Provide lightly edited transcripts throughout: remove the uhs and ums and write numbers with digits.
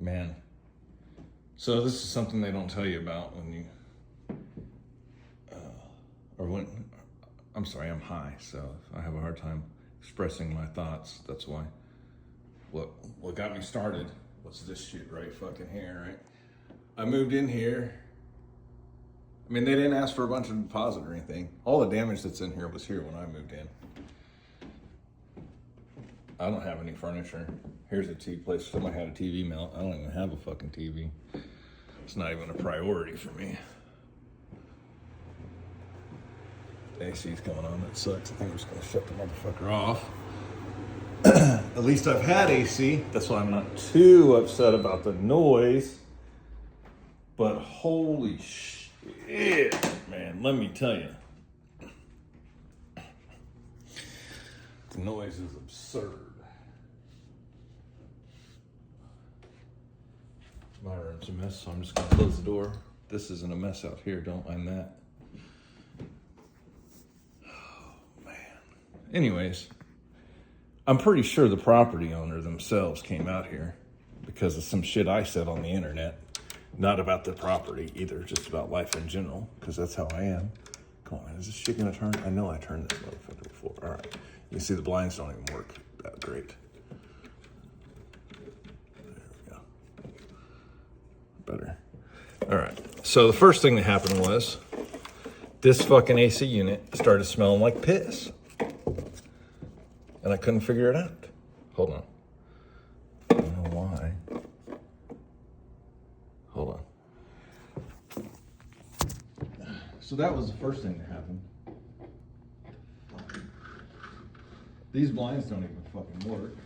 Man. So this is something they don't tell you about when you, I'm sorry, I'm high, so I have a hard time expressing my thoughts. That's why. What got me started was this shit right fucking here, right? I moved in here. I mean, they didn't ask for a bunch of deposit or anything. All the damage that's in here was here when I moved in. I don't have any furniture. Here's a TV place. Somebody had a TV mount. I don't even have a fucking TV. It's not even a priority for me. The AC's coming on. That sucks. I think I'm just gonna shut the motherfucker off. At least I've had AC. That's why I'm not too upset about the noise. But holy shit, man, let me tell you. The noise is absurd. My room's a mess, so I'm just gonna close the door. This isn't a mess out here, don't mind that. Oh, man. Anyways, I'm pretty sure the property owner themselves came out here because of some shit I said on the internet. Not about the property either, just about life in general, because that's how I am. Come on, is this shit gonna turn? I know I turned this motherfucker before. All right, you can see the blinds don't even work that great. There we go. Better. All right, so the first thing that happened was this fucking AC unit started smelling like piss. And I couldn't figure it out. Hold on. I don't know why. Hold on. So that was the first thing that happened. These blinds don't even fucking work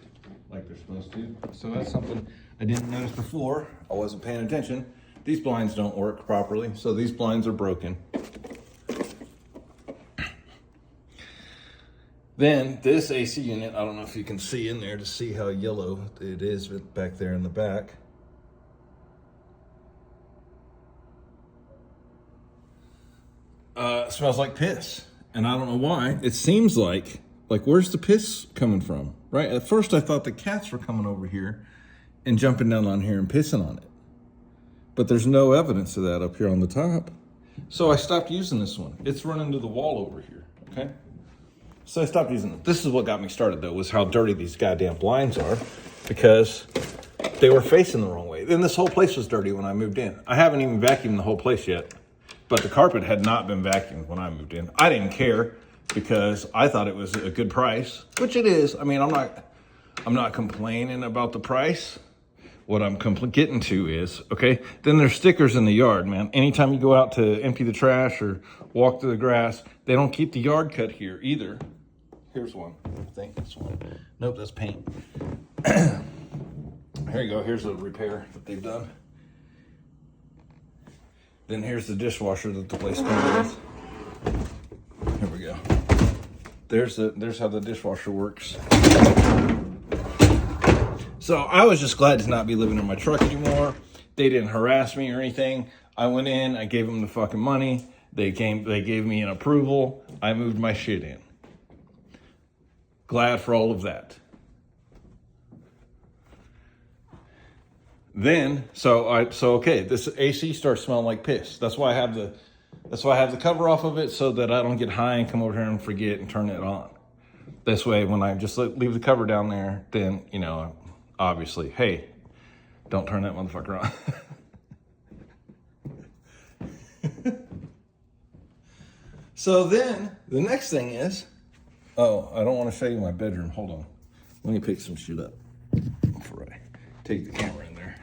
like they're supposed to. So that's something I didn't notice before. I wasn't paying attention. These blinds don't work properly, so these blinds are broken. Then this AC unit, I don't know if you can see in there to see how yellow it is back there in the back. It smells like piss, and I don't know why. It seems like where's the piss coming from, right? At first I thought the cats were coming over here and jumping down on here and pissing on it. But there's no evidence of that up here on the top. So I stopped using this one. It's running to the wall over here, okay? So I stopped using it. This is what got me started, though, was how dirty these goddamn blinds are, because they were facing the wrong way. Then this whole place was dirty when I moved in. I haven't even vacuumed the whole place yet, but the carpet had not been vacuumed when I moved in. I didn't care because I thought it was a good price, which it is. I mean, I'm not complaining about the price. What I'm getting to is, okay, then there's stickers in the yard, man. Anytime you go out to empty the trash or walk through the grass, they don't keep the yard cut here either. Here's one. I think that's one. Nope, that's paint. Here you go. Here's a repair that they've done. Then here's the dishwasher that the place comes with. Here we go. There's how the dishwasher works. So I was just glad to not be living in my truck anymore. They didn't harass me or anything. I went in, I gave them the fucking money. They gave me an approval. I moved my shit in. Glad for all of that. Then, okay, this AC starts smelling like piss. That's why I have the cover off of it, so that I don't get high and come over here and forget and turn it on. This way, when I just leave the cover down there, then, you know, obviously, hey, don't turn that motherfucker on. So then, the next thing is, oh, I don't want to show you my bedroom. Hold on. Let me pick some shit up before I take the camera in there.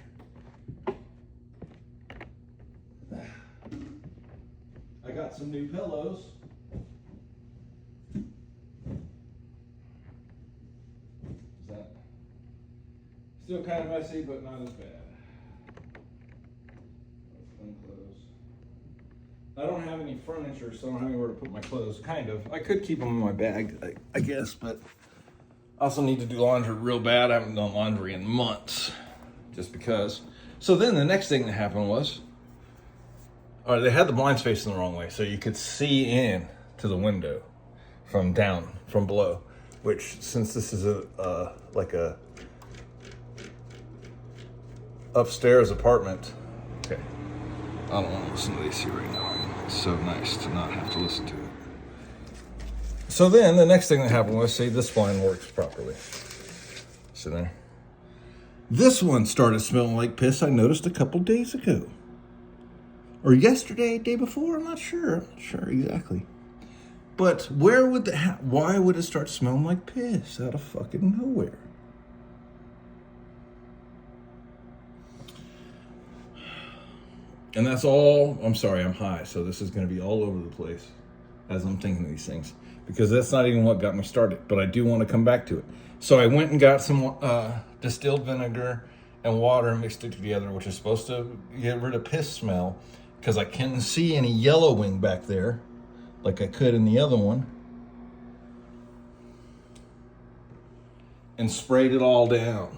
I got some new pillows. Is that still kind of messy, but not as bad. Clean clothes. I don't have any furniture, so I don't have anywhere to put my clothes. Kind of. I could keep them in my bag, I guess, but I also need to do laundry real bad. I haven't done laundry in months, just because. So then the next thing that happened was, or they had the blinds facing the wrong way, so you could see in to the window from below, which, since this is upstairs apartment. Okay. I don't want to listen to AC right now. It's so nice to not have to listen to it. So then the next thing that happened was, see, this blind works properly. See there? This one started smelling like piss I noticed a couple days ago. Or yesterday, day before, I'm not sure exactly. But why would it start smelling like piss out of fucking nowhere? And that's all, I'm sorry, I'm high, so this is going to be all over the place as I'm thinking of these things. Because that's not even what got me started, but I do want to come back to it. So I went and got some distilled vinegar and water and mixed it together, which is supposed to get rid of piss smell, because I couldn't see any yellowing back there like I could in the other one. And sprayed it all down.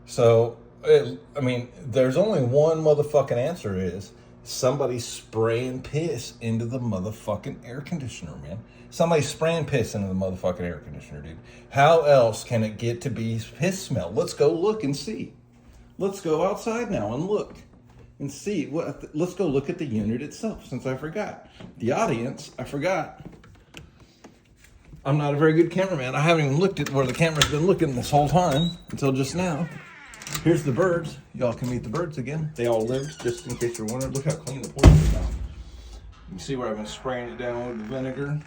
So, there's only one motherfucking answer is somebody spraying piss into the motherfucking air conditioner, man. Somebody spraying piss into the motherfucking air conditioner, dude. How else can it get to be piss smell? Let's go look and see. Let's go outside now and look and see. Let's go look at the unit itself, since I forgot. The audience, I forgot. I'm not a very good cameraman. I haven't even looked at where the camera's been looking this whole time until just now. Here's the birds. Y'all can meet the birds again. They all lived, just in case you're wondering. Look how clean the porch is now. You can see where I've been spraying it down with the vinegar.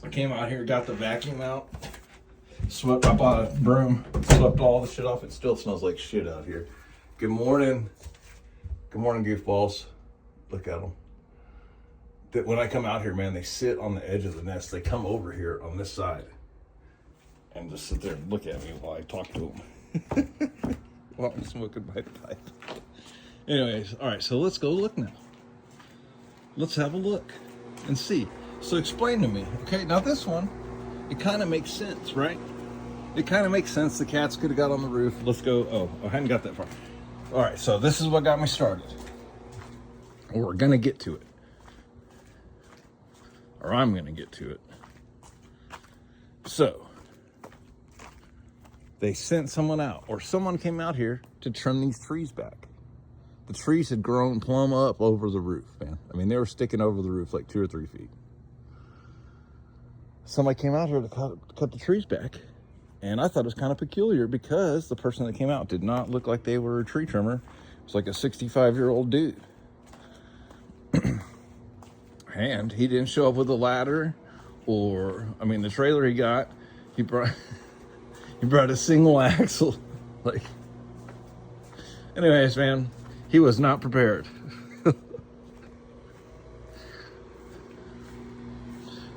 I came out here, got the vacuum out. I bought a broom, swept all the shit off. It still smells like shit out here. Good morning. Good morning, goofballs. Look at them. When I come out here, man, they sit on the edge of the nest. They come over here on this side and just sit there and look at me while I talk to them. While I'm smoking my pipe. Anyways, all right, so let's go look now. Let's have a look and see. So explain to me, okay? Now this one, it kind of makes sense, right? It kind of makes sense. The cats could have got on the roof. Let's go. Oh, I hadn't got that far. All right, so this is what got me started. We're going to get to it. Or I'm going to get to it. So, they sent someone out, or someone came out here to trim these trees back. The trees had grown plumb up over the roof, man. I mean, they were sticking over the roof like 2 or 3 feet. Somebody came out here to cut the trees back. And I thought it was kind of peculiar because the person that came out did not look like they were a tree trimmer. It was like a 65-year-old dude. And he didn't show up with a ladder the trailer he got, he brought a single axle. Like, anyways, man, he was not prepared.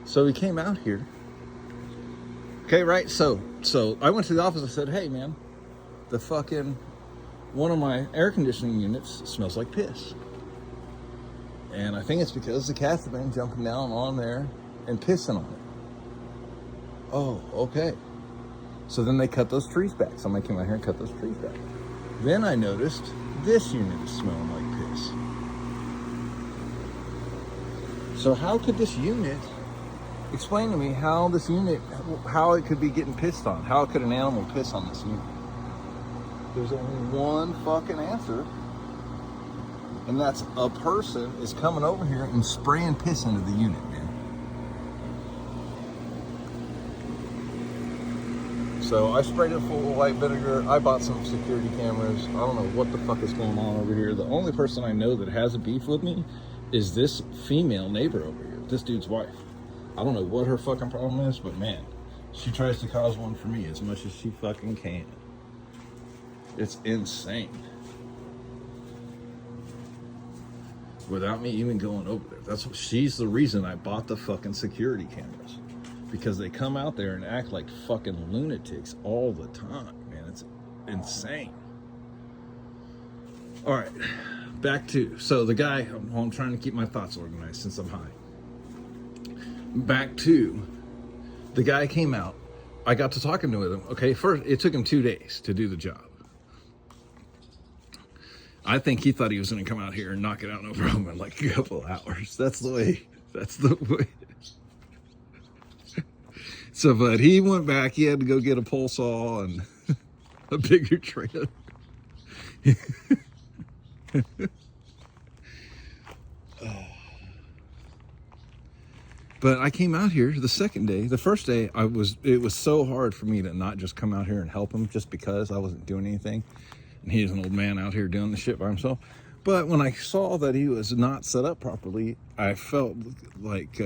So he came out here. Okay, right? So I went to the office and said, hey, man, one of my air conditioning units smells like piss. And I think it's because the cats have been jumping down on there and pissing on it. Oh, okay. So then they cut those trees back. Somebody came out here and cut those trees back. Then I noticed this unit is smelling like piss. So how could this unit, explain to me how it could be getting pissed on? How could an animal piss on this unit? There's only one fucking answer. And that's a person is coming over here and spraying piss into the unit, man. So I sprayed it full of white vinegar. I bought some security cameras. I don't know what the fuck is going on over here. The only person I know that has a beef with me is this female neighbor over here, this dude's wife. I don't know what her fucking problem is, but man, she tries to cause one for me as much as she fucking can. It's insane. Without me even going over there. She's the reason I bought the fucking security cameras. Because they come out there and act like fucking lunatics all the time, man. It's insane. All right, back to, so the guy, I'm trying to keep my thoughts organized since I'm high. Back to, the guy came out. I got to talking to him. Okay, first, it took him 2 days to do the job. I think he thought he was going to come out here and knock it out no problem in like a couple hours. That's the way. So, but he went back. He had to go get a pole saw and a bigger trailer. But I came out here the second day. The first day, it was so hard for me to not just come out here and help him just because I wasn't doing anything. And he was an old man out here doing the shit by himself. But when I saw that he was not set up properly, I felt like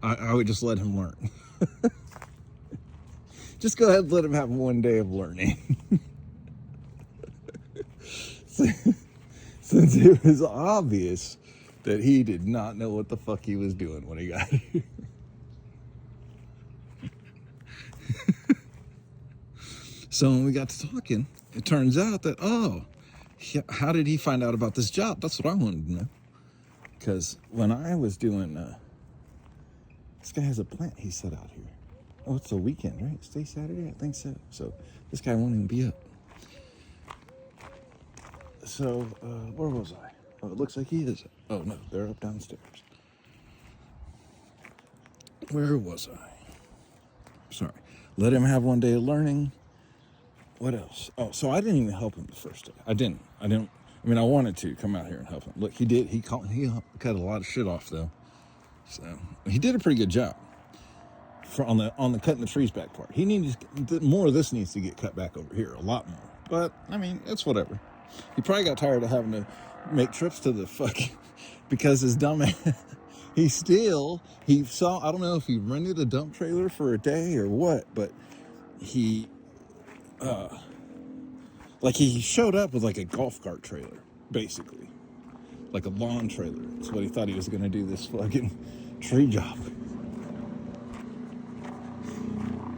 I would just let him learn. Just go ahead and let him have one day of learning. Since it was obvious that he did not know what the fuck he was doing when he got here. So when we got to talking, it turns out that, how did he find out about this job? That's what I wanted to know. Because when I was doing, this guy has a plant he set out here. Oh, it's a weekend, right? Stay Saturday? I think so. So this guy won't even be up. So, where was I? Oh, it looks like he is. Oh, no, they're up downstairs. Where was I? Sorry. Let him have one day of learning. What else? Oh, so I didn't even help him the first day. I didn't. I mean, I wanted to come out here and help him. Look, he did. He cut a lot of shit off, though. So, he did a pretty good job. On the cutting the trees back part. He needs more of this needs to get cut back over here, a lot more. But I mean, it's whatever. He probably got tired of having to make trips to the because his dumbass he saw, I don't know if he rented a dump trailer for a day or what, but he he showed up with like a golf cart trailer, basically. Like a lawn trailer. That's what he thought he was gonna do this fucking tree job.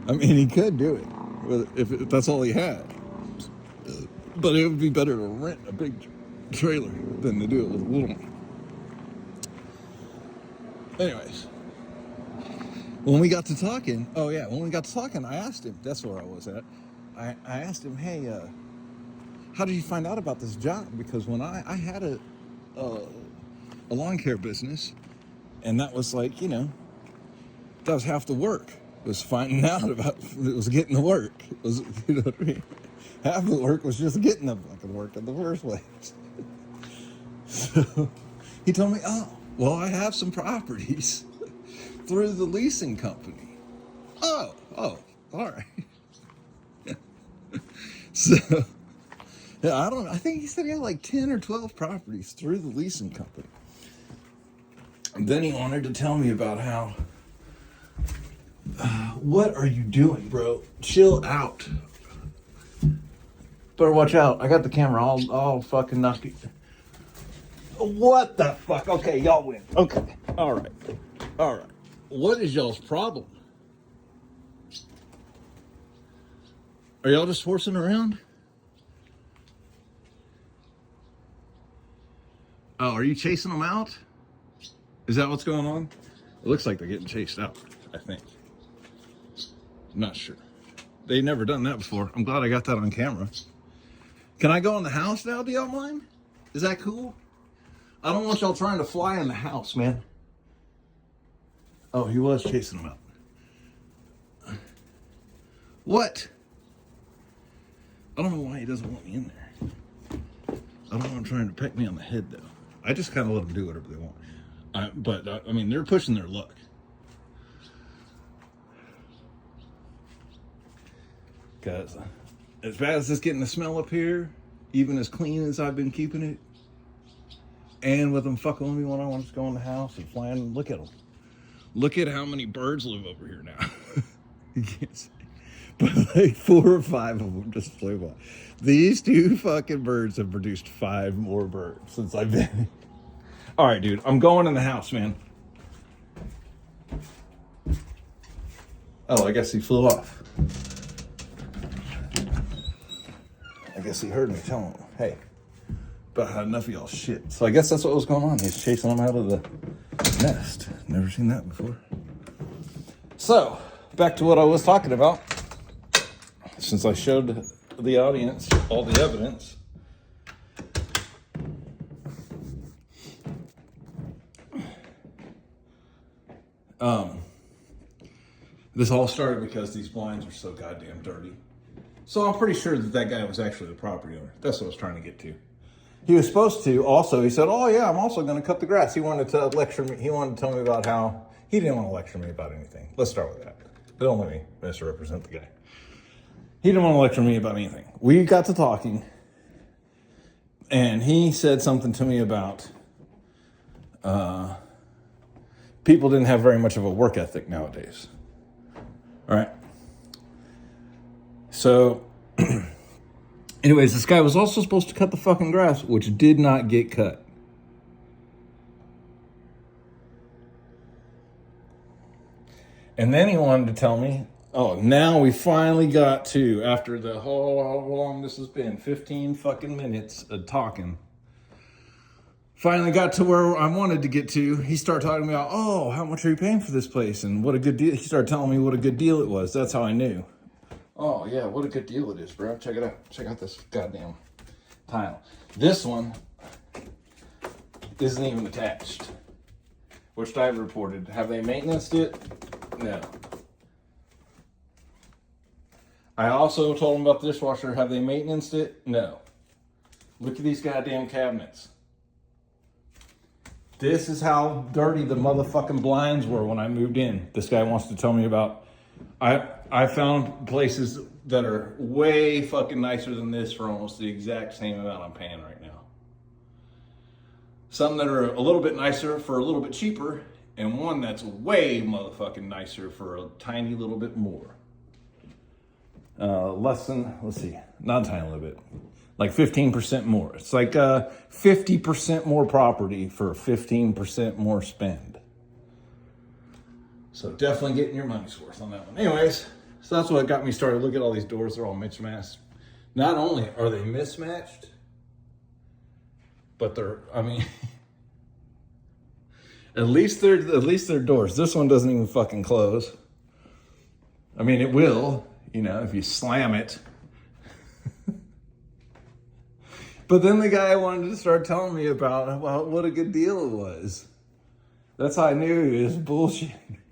I mean, he could do it if that's all he had. But it would be better to rent a big trailer than to do it with a little one. Anyways, when we got to talking, I asked him, that's where I was at. I asked him, hey, how did you find out about this job? Because when I had a lawn care business, and that was like, that was half the work. It was finding out about, it was getting the work. It was, you know what I mean? Half the work was just getting the fucking work in the first place. So he told me, well, I have some properties through the leasing company. Oh, all right. So, yeah, I think he said he had like 10 or 12 properties through the leasing company. And then he wanted to tell me about how, what are you doing, bro? Chill out. Better watch out. I got the camera all fucking knocked. What the fuck? Okay, y'all win. Okay. All right. What is y'all's problem? Are y'all just horsing around? Oh, are you chasing them out? Is that what's going on? It looks like they're getting chased out, I think. I'm not sure. They've never done that before. I'm glad I got that on camera. Can I go in the house now? Do y'all mind? Is that cool? I don't want y'all trying to fly in the house, man. Oh, he was chasing them out. What? I don't know why he doesn't want me in there. I don't want him trying to peck me on the head, though. I just kind of let them do whatever they want. I mean, they're pushing their luck. Because as bad as it's getting the smell up here, even as clean as I've been keeping it, and with them fucking with me when I want to go in the house and flying, look at them. Look at how many birds live over here now. You can't see. But like 4 or 5 of them just flew by. These 2 fucking birds have produced 5 more birds since I've been. All right, dude, I'm going in the house, man. Oh, I guess he flew off. I guess he heard me telling him, hey, about had enough of y'all shit. So I guess that's what was going on. He's chasing them out of the nest. Never seen that before. So, back to what I was talking about. Since I showed the audience all the evidence. This all started because these blinds are so goddamn dirty. So I'm pretty sure that that guy was actually the property owner. That's what I was trying to get to. He was supposed to also, he said, oh yeah, I'm also going to cut the grass. He wanted to lecture me. He wanted to tell me about how, he didn't want to lecture me about anything. Let's start with that. Don't let me misrepresent the guy. He didn't want to lecture me about anything. We got to talking, and he said something to me about people didn't have very much of a work ethic nowadays. All right. So, anyways, this guy was also supposed to cut the fucking grass, which did not get cut. And then he wanted to tell me, oh, now we finally got to, after the whole, how long this has been, 15 fucking minutes of talking. Finally got to where I wanted to get to. He started talking about, oh, how much are you paying for this place? And what a good deal. He started telling me what a good deal it was. That's how I knew. Oh, yeah, what a good deal it is, bro. Check it out. Check out this goddamn tile. This one isn't even attached, which I've reported. Have they maintained it? No. I also told them about the dishwasher. Have they maintained it? No. Look at these goddamn cabinets. This is how dirty the motherfucking blinds were when I moved in. This guy wants to tell me about... I found places that are way fucking nicer than this for almost the exact same amount I'm paying right now. Some that are a little bit nicer for a little bit cheaper, and one that's way motherfucking nicer for a tiny little bit more. Less than, let's see, not a tiny little bit, like 15% more. It's like 50% more property for 15% more spend. So definitely getting your money's worth on that one. Anyways, so that's what got me started. Look at all these doors, they're all mismatched. Not only are they mismatched, but they're, I mean, at least they're doors. This one doesn't even fucking close. I mean, it will, you know, if you slam it. But then the guy wanted to start telling me about what a good deal it was. That's how I knew it was bullshit.